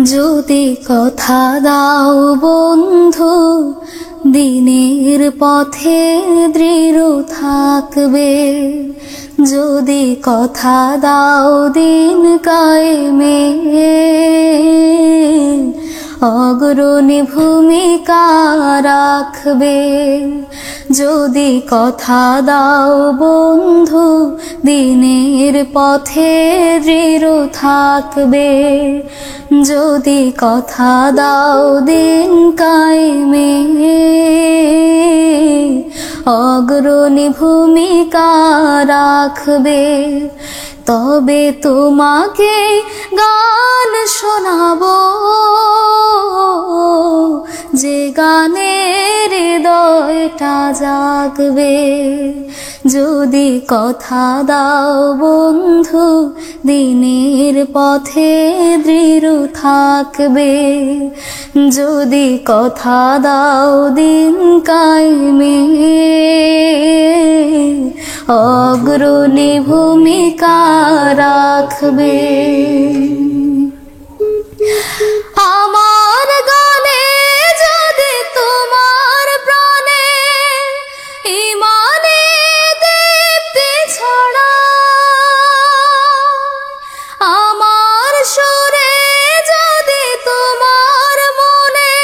যদি কথা দাও বন্ধু, দিনের পথে দৃঢ় থাকবে। যদি কথা দাও দিন কায়েমে, অগ্রণী ভূমিকা রাখবে। যদি কথা দাও বন্ধু, দিনের পথে দৃঢ় থাকবে। যদি কথা দাও দিন কায়েমে, অগ্রণী ভূমিকা রাখবে। তবে তোমাকে গান শোনাবো, যে গানের হৃদয়টা জাগবে। যদি কথা দাও বন্ধু, দিনের পথে দৃঢ় থাকবে। যদি কথা দাও দিন কায়েমে, অগ্রণী ভূমিকা রাখবে। আমার গানে যদি তোমার প্রাণে ঈমানে দীপ্তি ছড়ায়, আমার সুরে যদি তোমার মনে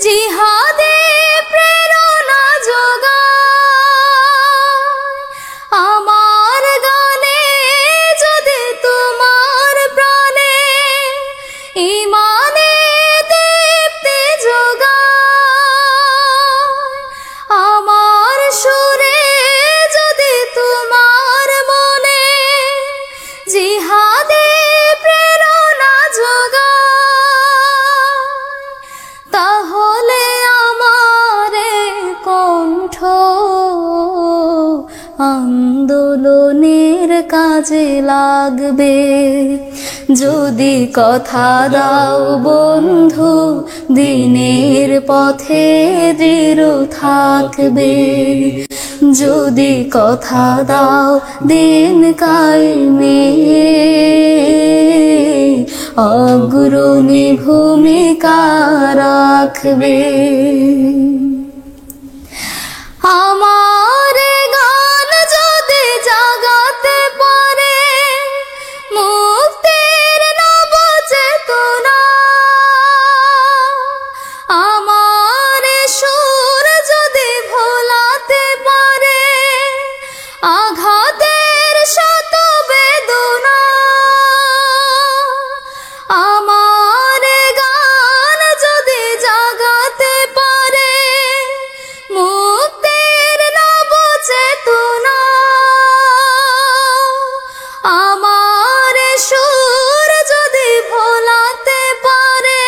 জিহাদে প্রেরণা যোগায়, আমার গানে যদি তোমার প্রাণে ঈমানে দীপ্তি যোগায়, আমার সুরে যদি তোমার মনে জিহাদে প্রেরণা যোগায়, তাহলে আমার কণ্ঠ আন্দোলনের কাজে লাগবে। যদি কথা দাও বন্ধু, দিনের পথে দৃঢ় থাকবে। যদি কথা দাও দিন কায়েমে, অগ্রণী ভূমিকা রাখবে। আমার গান যদি জাগাতে পারে মুক্তির নব চেতনা, আমার সুর যদি ভোলাতে পারে আঘাতের শত বেদনা, আমার গান যদি জাগাতে পারে মুক্তির নব চেতনা, আমার সুর যদি ভোলাতে পারে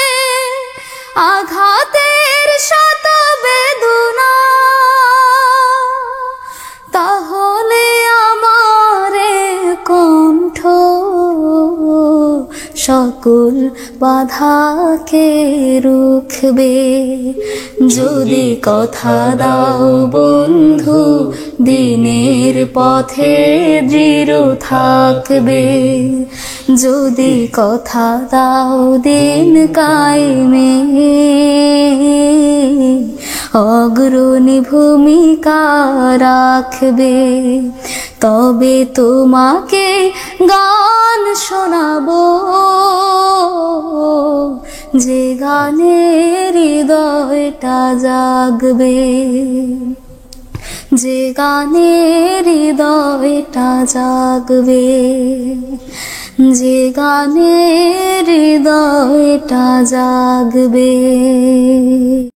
আঘাতের শত বেদনা, তাহলে আমার কণ্ঠ সকল বাধাকে রুখবে। যদি কথা দাও বন্ধু, দিনের পথে দৃঢ় থাকবে। যদি কথা দাও দিন কায়েমে, অগ্রণী ভূমিকা রাখবে। তবে তোমাকে গান শোনাবো, যে গানের হৃদয়টা জাগবে। যে গানের হৃদয়টা জাগবে। যে গানের হৃদয়টা জাগবে।